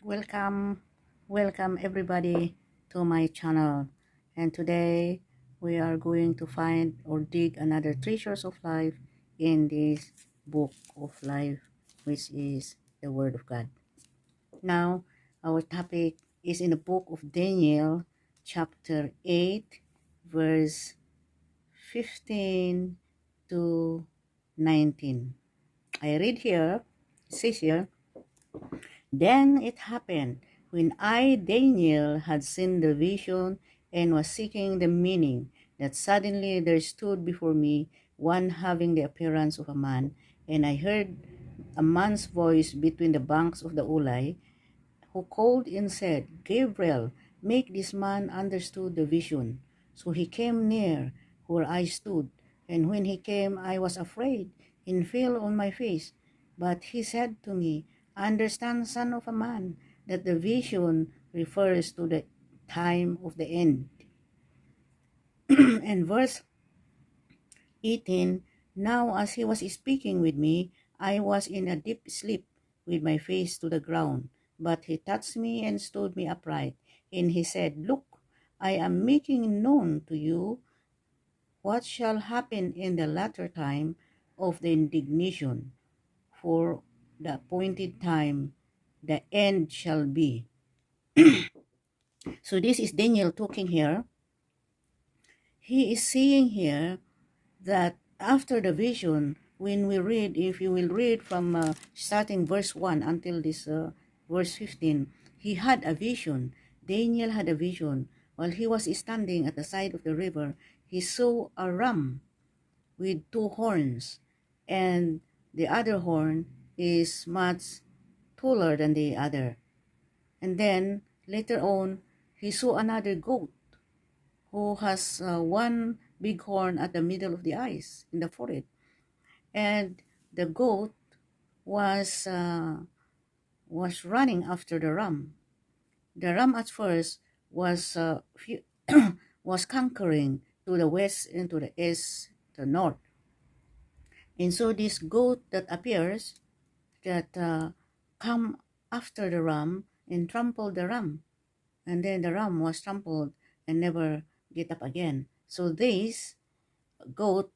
Welcome, welcome everybody to my channel. And today we are going to find or dig another treasures of life in this book of life, which is the Word of God. Now, our topic is in the book of Daniel, chapter 8, verse 15 to 19. I read here, it says here, Then it happened, when I, Daniel, had seen the vision and was seeking the meaning, that suddenly there stood before me one having the appearance of a man, and I heard a man's voice between the banks of the Ulai, who called and said, Gabriel, make this man understood the vision. So he came near where I stood, and when he came, I was afraid and fell on my face. But he said to me, Understand, son of a man, that the vision refers to the time of the end. And verse 18, Now as he was speaking with me, I was in a deep sleep with my face to the ground. But he touched me and stood me upright. And he said, Look, I am making known to you what shall happen in the latter time of the indignation. For the appointed time, the end shall be. So this is Daniel talking here. He is saying here that after the vision, when we read, if you will read from starting verse 1 until this verse 15, he had a vision. Daniel had a vision. While he was standing at the side of the river, he saw a ram with two horns, and the other horn is much taller than the other. And then later on, he saw another goat who has one big horn at the middle of the eyes in the forehead, and the goat was running after the ram. The ram at first was was conquering to the west and to the east, the north, and so this goat that appears that come after the ram and trampled the ram, and then the ram was trampled and never get up again. So this goat,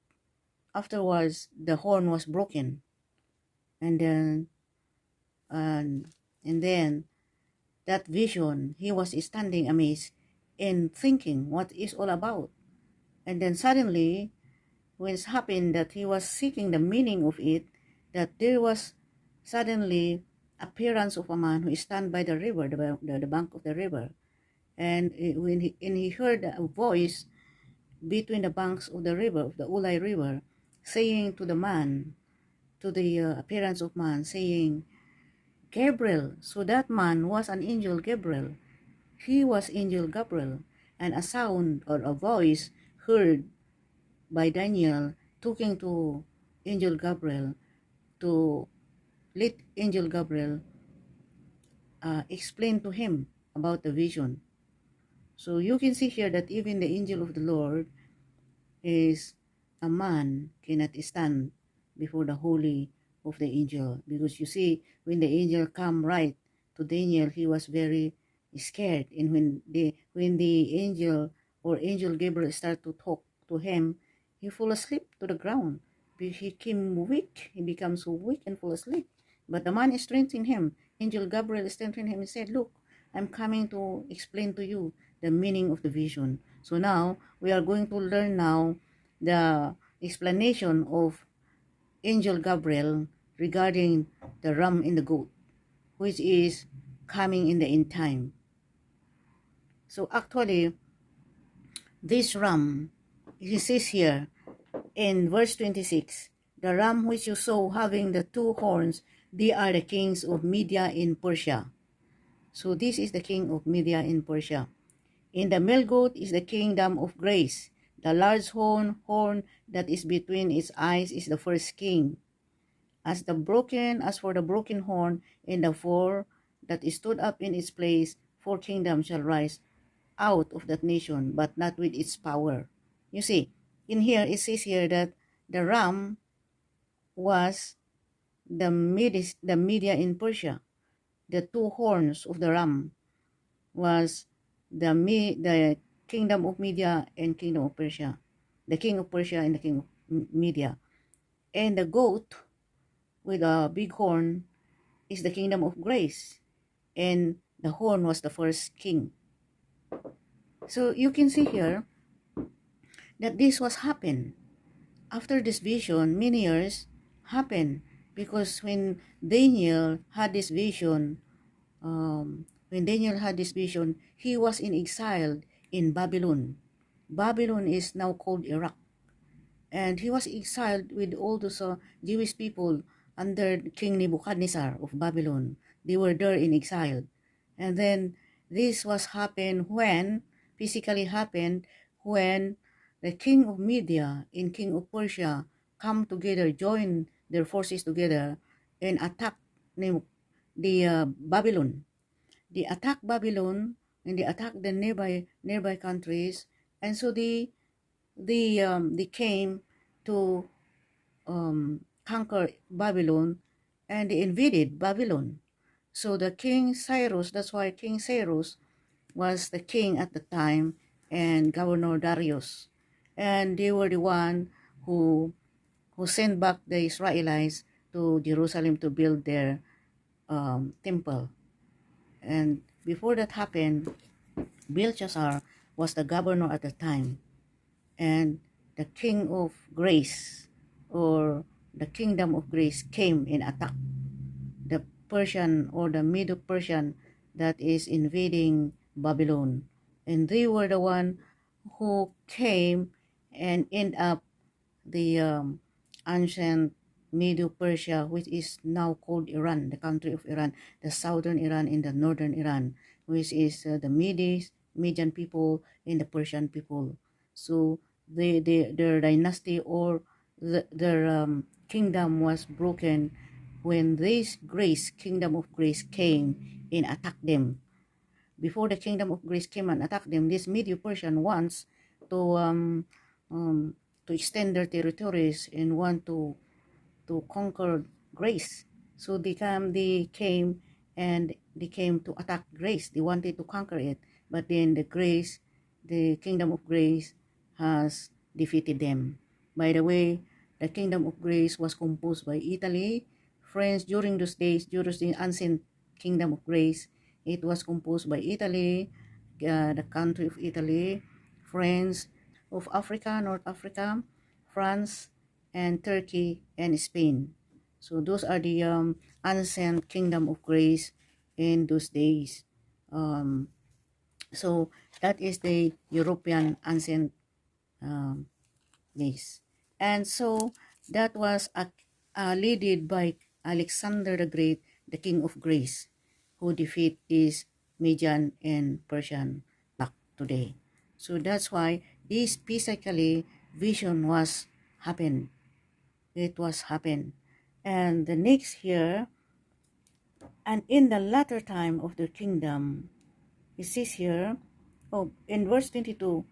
afterwards the horn was broken, and then and and then that vision, he was standing amazed and thinking what is all about. And then suddenly, when it happened that he was seeking the meaning of it, that there was suddenly appearance of a man who stand by the river, the bank of the river. And when he heard a voice between the banks of the river, of the Ulai River, saying to the man, to the appearance of man, saying, Gabriel. So that man was an angel Gabriel. He was angel Gabriel. And a sound or a voice heard by Daniel talking to angel Gabriel, to let angel Gabriel explain to him about the vision. So you can see here that even the angel of the Lord is a man cannot stand before the holy of the angel, because you see when the angel come right to Daniel, he was very scared, and when the angel or angel Gabriel start to talk to him, he fall asleep to the ground. He became weak, he becomes so weak and fall asleep. But the man strengthened him. Angel Gabriel strengthened him and said, Look, I'm coming to explain to you the meaning of the vision. So now we are going to learn now the explanation of angel Gabriel regarding the ram in the goat, which is coming in the end time. So actually, this ram, he says here in verse 26, the ram which you saw having the two horns, they are the kings of Media in Persia. So this is the king of Media in Persia. In the male goat is the kingdom of grace. The large horn that is between its eyes is the first king. As for the broken horn in the four that is stood up in its place, four kingdoms shall rise out of that nation, but not with its power. You see, in here it says here that the ram was the Media in Persia. the two horns of the ram was the kingdom of Media and kingdom of Persia, the king of Persia and the king of Media, and the goat with a big horn is the kingdom of grace, and the horn was the first king. So you can see here that this was happened after this vision. Many years happened because when Daniel had this vision, he was in exile in Babylon. Babylon is now called Iraq, and he was exiled with all those Jewish people under King Nebuchadnezzar of Babylon. They were there in exile, and then this was happened when physically happened when the king of Media and king of Persia come together, join their forces together, and attack the Babylon. They attack Babylon and they attack the nearby countries, and so they came to conquer Babylon, and they invaded Babylon. So the King Cyrus, that's why King Cyrus was the king at the time, and Governor Darius, and they were the one who sent back the Israelites to Jerusalem to build their temple. And before that happened, Belshazzar was the governor at the time, and the king of grace, or the kingdom of grace, came and attacked the Persian or the Medo-Persian that is invading Babylon. And they were the one who came and end up the ancient Medo-Persia, which is now called Iran, the country of Iran, the southern Iran and the northern Iran, which is the Median people and the Persian people. So their dynasty, or their kingdom was broken when this kingdom of grace, came and attacked them. Before the kingdom of grace came and attacked them, this Medo-Persian wants to extend their territories and want to conquer grace. So they came to attack grace. They wanted to conquer it, but then the kingdom of grace has defeated them. By the way, the kingdom of grace was composed by Italy, France during those days, during the ancient kingdom of grace. It was composed by Italy, the country of Italy, France, of Africa, North Africa, France, and Turkey and Spain. So those are the ancient kingdom of grace in those days. Um, so that is the European ancient um, days. And so that was led by Alexander the Great, the King of Grace, who defeat this Median and Persian back today. So that's why this physically vision was happened. It was happened. And the next here, and in the latter time of the kingdom, it says here, in verse 22,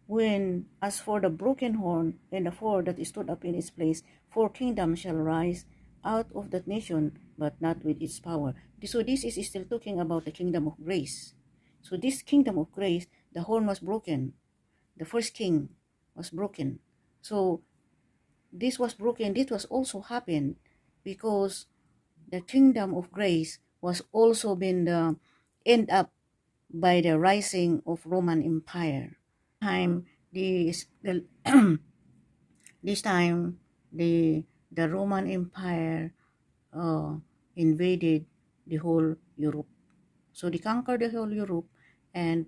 when as for the broken horn and the four that stood up in its place, four kingdoms shall rise out of that nation, but not with its power. So this is still talking about the kingdom of grace. So this kingdom of grace, the horn was broken. The first king was broken. So this was broken. This was also happened because the kingdom of grace was also been end up by the rising of Roman Empire. The this time the Roman Empire uh, invaded the whole Europe. So they conquered the whole Europe, and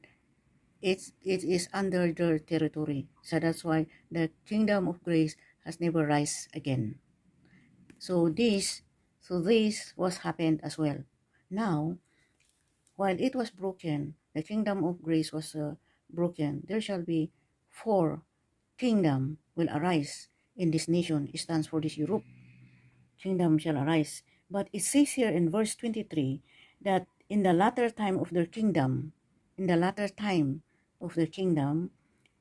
it is under their territory. So that's why the kingdom of grace has never rise again. So this was happened as well. Now, while it was broken, the kingdom of grace was broken. There shall be four kingdom will arise in this nation. It stands for this Europe. Kingdom shall arise. But it says here in verse 23 that in the latter time of their kingdom, in the latter time of their kingdom,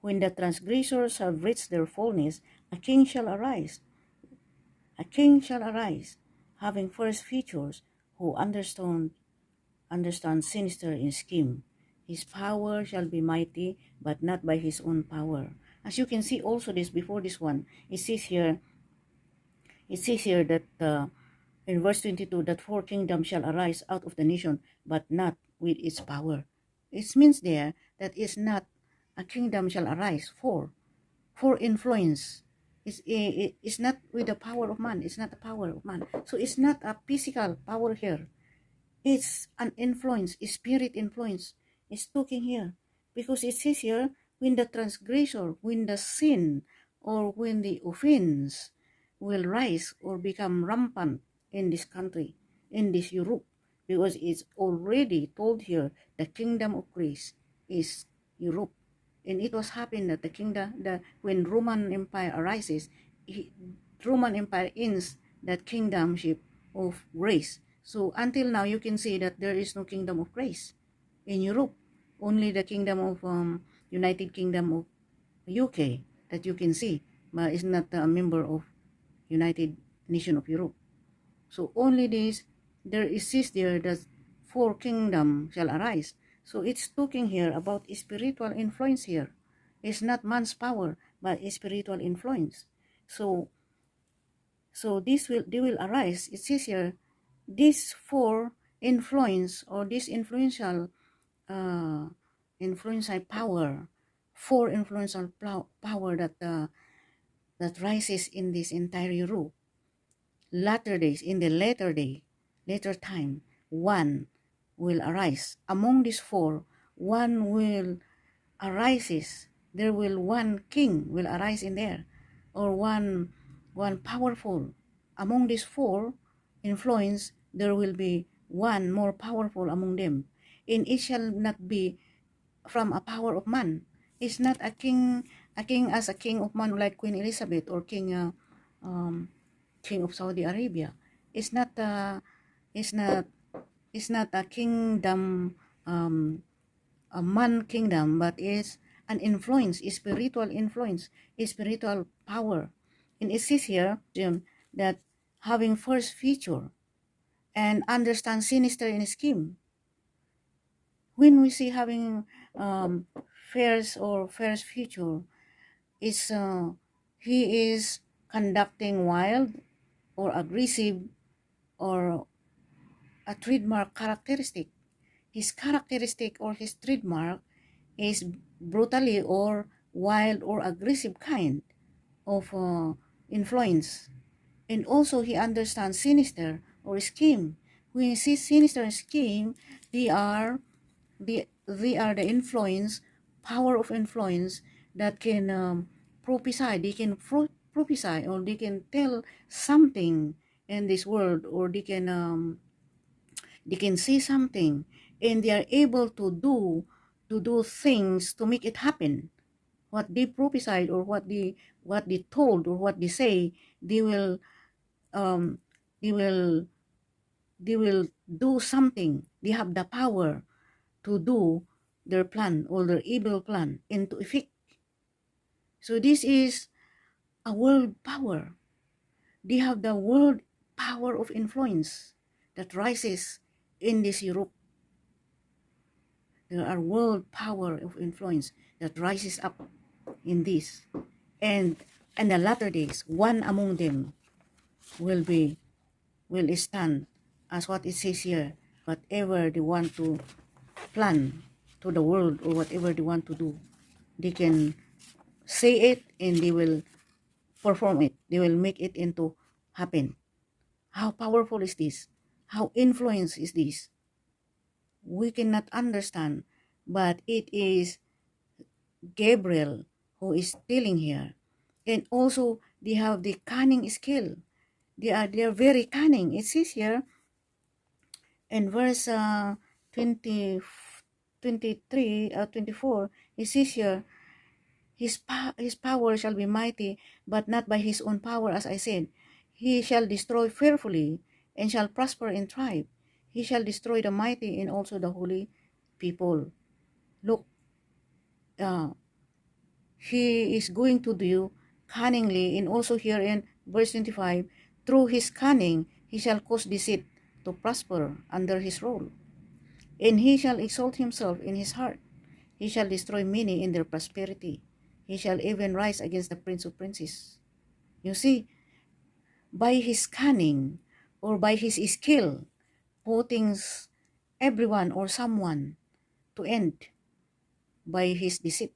when the transgressors have reached their fullness, a king shall arise. A king shall arise, having first features, who understood understand sinister in scheme. His power shall be mighty, but not by his own power. As you can see also this before this one, it says here that in verse 22, that four kingdoms shall arise out of the nation, but not with its power. It means there that it's not a kingdom shall arise, for influence. It's not with the power of man. It's not the power of man. So it's not a physical power here. It's an influence, a spirit influence. It's talking here. Because it says here, when the transgressor, when the sin, or when the offense will rise or become rampant in this country, in this Europe, because it's already told here, the kingdom of grace is Europe. And it was happened that when Roman Empire arises, Roman Empire ends that kingdomship of grace. So until now, you can see that there is no kingdom of grace in Europe. Only the kingdom of United Kingdom of UK that you can see, but it's not a member of United Nation of Europe. So only this, there exists there that four kingdom shall arise. So it's talking here about spiritual influence here. It's not man's power, but spiritual influence. So they will arise. It says here, this four influence, or this uh, influential power, four influential power that rises in this entire Europe. Latter days, in the later time, one will arise. Among these four, one will arises. There will one king will arise in there, or one powerful. Among these four influence, there will be one more powerful among them. And it shall not be from a power of man. It's not a king as a king of man like Queen Elizabeth or um, King of Saudi Arabia. It's not it's not it's not a kingdom, a man kingdom, but it's an influence, a spiritual influence, a spiritual power. And it says here that having first feature and understand sinister in scheme. When we see having first feature, is he is conducting wild or aggressive or a trademark characteristic. His characteristic or his trademark is brutally or wild or aggressive kind of influence. And also he understands sinister or scheme. When you see sinister and scheme, they are the influence, power of influence that can prophesy. They can prophesy, or they can tell something in this world, or they can say something, and they are able to do things to make it happen. What they prophesied, or what they told, or what they say, they will um they will they will do something. They have the power to do their plan, or their evil plan, into effect. So this is a world power. They have the world power of influence that rises in this Europe. There are world power of influence that rises up in this. And in the latter days, one among them will stand, as what it says here, whatever they want to plan to the world, or whatever they want to do, they can say it, and they will perform it. They will make it into happen. How powerful is this? How influence is this? We cannot understand, but it is Gabriel who is telling here. And also they have the cunning skill. They are very cunning. It says here in verse 20, 23, 24, it says here, his power shall be mighty, but not by his own power, as I said. He shall destroy fearfully, and shall prosper in tribe. He shall destroy the mighty, and also the holy people. Look, uh, he is going to do cunningly, and also here in verse 25, through his cunning, he shall cause deceit to prosper under his rule. And he shall exalt himself in his heart. He shall destroy many in their prosperity. He shall even rise against the prince of princes. You see, by his cunning or by his skill, putting everyone or someone to end by his deceit.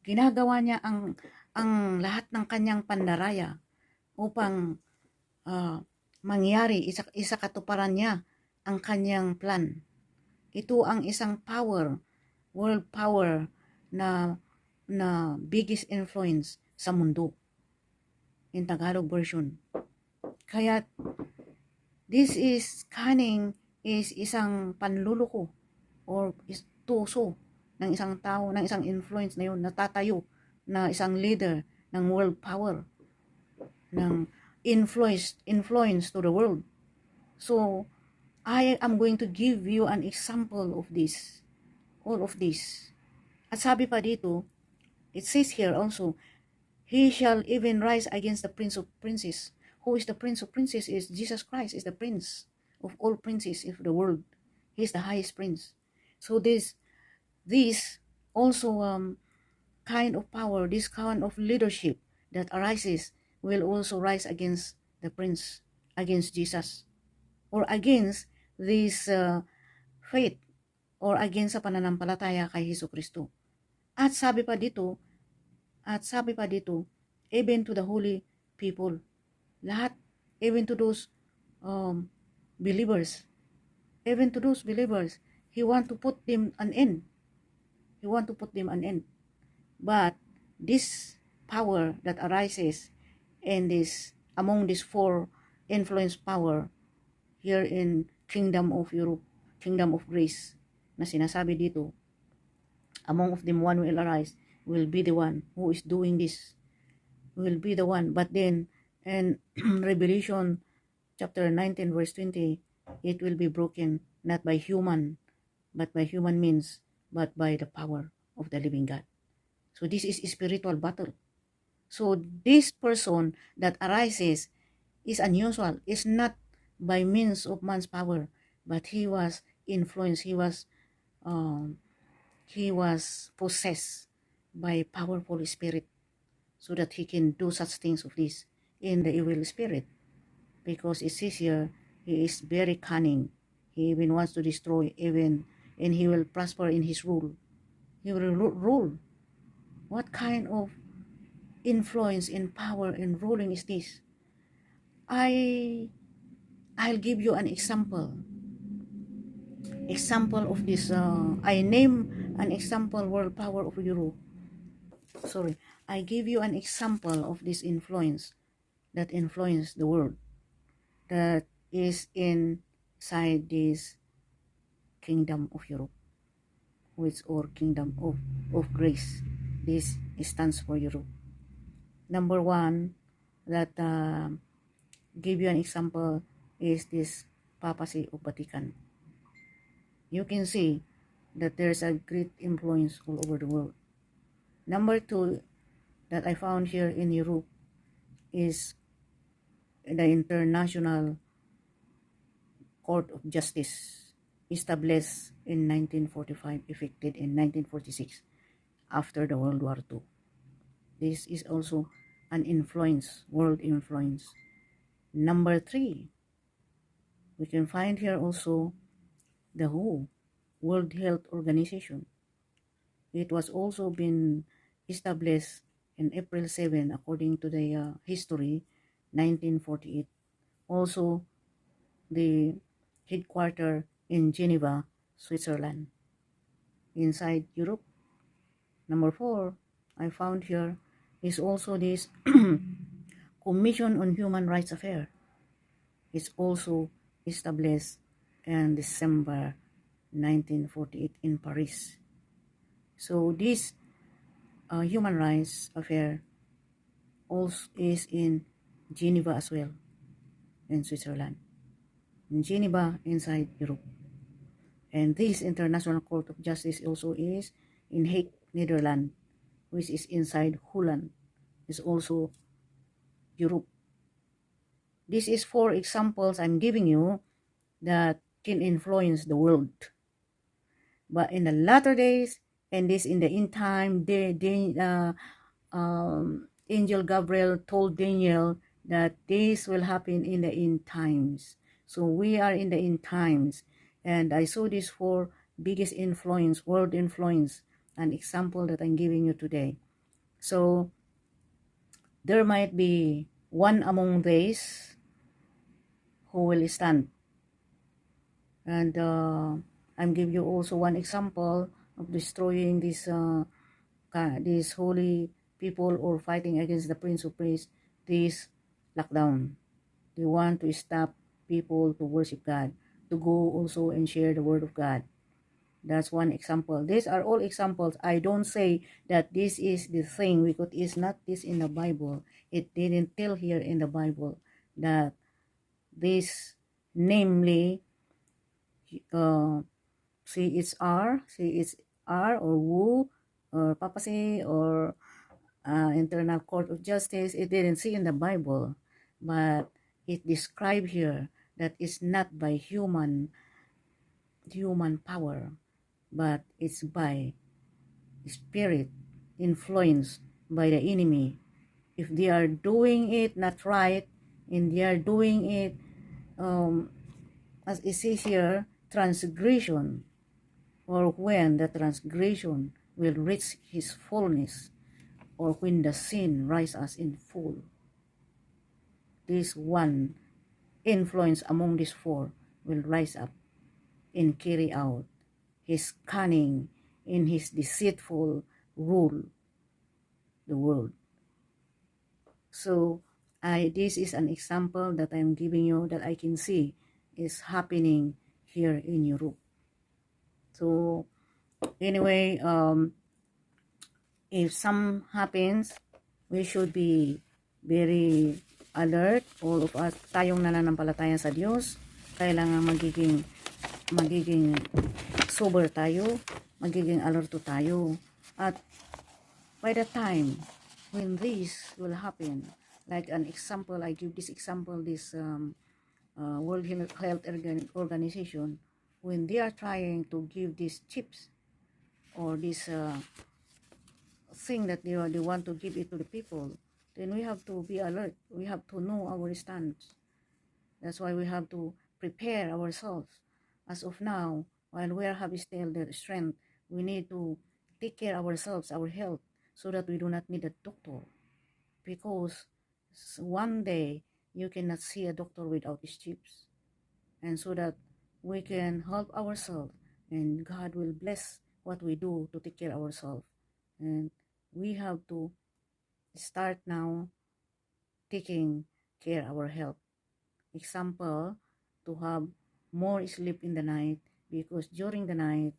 Ginagawa niya ang lahat ng kanyang pandaraya upang mangyari, isa katuparan niya ang kanyang plan. Ito ang isang power, world power na biggest influence sa mundo. In Tagalog version. Kaya this is cunning is isang panluluko or tuso ng isang tao, ng isang influence na yun, natatayo na isang leader ng world power, ng influence to the world. So, I am going to give you an example of this, all of this. At sabi pa dito, it says here also, he shall even rise against the prince of princes. Who is the prince of princes? Is Jesus Christ, is the prince of all princes of the world. He is the highest prince. So this also kind of power, this kind of leadership that arises will also rise against the prince, against Jesus, or against this faith, or against sa pananampalataya kay Hesus Kristo. At sabi pa dito, even to the holy people, lahat, even to those believers, he want to put them an end. But this power that arises in this, among these four influence power here in Kingdom of Europe, Kingdom of Grace, na sinasabi dito, among of them one will arise, will be the one who is doing this, will be the one. But then in Revelation chapter 19 verse 20, it will be broken not by human means, but by the power of the living God. So this is a spiritual battle. So this person that arises is unusual. It's not by means of man's power, but he was influenced. He was possessed by powerful spirit, so that he can do such things of this in the evil spirit. Because it says here, he is very cunning. He even wants to destroy even, and he will prosper in his rule. He will rule. What kind of influence and power and ruling is this? I'll give you an example of this. I name an example world power of Europe. Sorry, I give you an example of this influence that influenced the world, that is inside this Kingdom of Europe, which or Kingdom of Grace. This stands for Europe. Number one, that give you an example is this papacy of Vatican. You can see that there's a great influence all over the world. Number two, that I found here in Europe is the International Court of Justice, established in 1945, effected in 1946 after the World War II. This is also an influence, world influence. Number three, we can find here also the WHO, World Health Organization. It was also been established in April 7, according to the history, 1948. Also, the headquarters in Geneva, Switzerland, inside Europe. Number four, I found here is also this Commission on Human Rights Affairs. It's also established in December 1948 in Paris. So this human rights affair also is in Geneva as well, in Switzerland. In Geneva, inside Europe. And this International Court of Justice also is in Hague, Netherlands, which is inside Holland, is also Europe. This is four examples I'm giving you that can influence the world. But in the latter days, and this in the end time, Angel Gabriel told Daniel that this will happen in the end times. So we are in the end times. And I saw this for biggest influence, world influence, an example that I'm giving you today. So there might be one among these who will stand. And I'm giving you also one example of destroying these holy people or fighting against the Prince of Peace, this lockdown. They want to stop people to worship God, to go also and share the word of God. That's one example. These are all examples. I don't say that this is the thing because it's not this in the Bible. It didn't tell here in the Bible that this, namely, uh, CHR or WHO or papacy or Internal Court of Justice, it didn't see in the Bible, but it described here that it's not by human power, but it's by spirit influenced by the enemy. If they are doing it not right, and they are doing it um, as it says here, transgression, or when the transgression will reach his fullness, or when the sin rises in full. This one influence among these four will rise up and carry out his cunning in his deceitful rule the world. So this is an example that I'm giving you that I can see is happening here in Europe. So anyway, if some happens, we should be very alert. All of us, tayong nananampalataya sa Diyos, kailangan magiging sober tayo, magiging alerto tayo. At by the time when this will happen, like an example, I give this example, this World Health Organization, when they are trying to give these chips or this thing that they want to give it to the people, then we have to be alert. We have to know our stance. That's why we have to prepare ourselves. As of now, while we have still the strength, we need to take care of ourselves, our health, so that we do not need a doctor. Because one day you cannot see a doctor without his chips. And so that we can help ourselves, and God will bless what we do to take care of ourselves. And we have to start now taking care of our health. Example, to have more sleep in the night, because during the night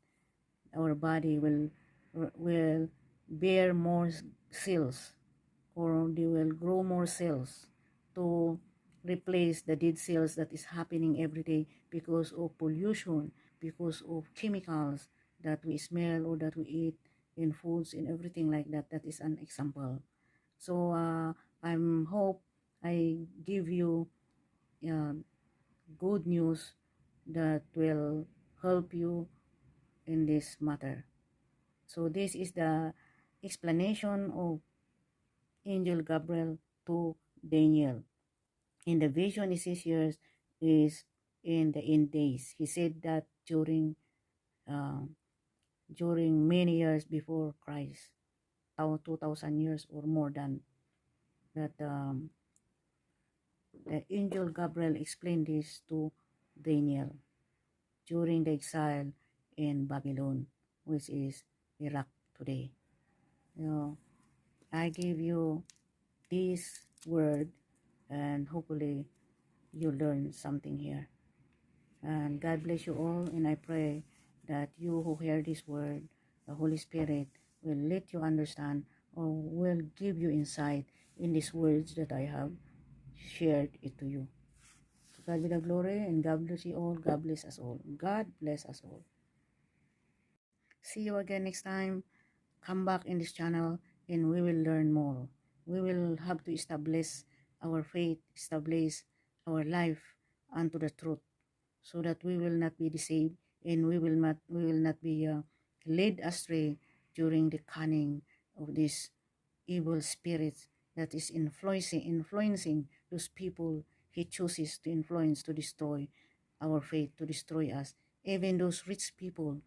our body will bear more cells, or they will grow more cells to replace the dead cells that is happening every day because of pollution, because of chemicals that we smell or that we eat in foods and everything like that. That is an example. So I'm hope I give you uh, good news that will help you in this matter. So this is the explanation of Angel Gabriel to Daniel. In the vision he says here is in the end days. He said that uh, during many years before Christ, 2,000 years or more than that. The angel Gabriel explained this to Daniel during the exile in Babylon, which is Iraq today. You know, I give you this word, and hopefully you learn something here. And God bless you all, and I pray that you who hear this word, the Holy Spirit will let you understand or will give you insight in these words that I have shared it to you. To God be the glory, and God bless you all. God bless us all. God bless us all. See you again next time. Come back in this channel and we will learn more. We will have to establish our faith, establish our life unto the truth, so that we will not be deceived, and we will not be led astray during the cunning of these evil spirits that is influencing those people he chooses to influence to destroy our faith, to destroy us. Even those rich people,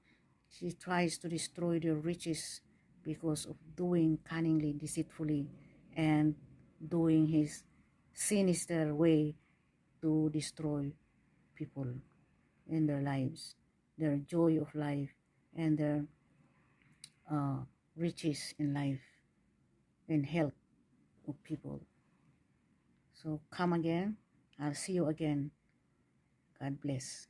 he tries to destroy their riches because of doing cunningly, deceitfully, and doing his sinister way to destroy people in their lives, their joy of life, and their uh, riches in life and health of people. So come again. I'll see you again. God bless.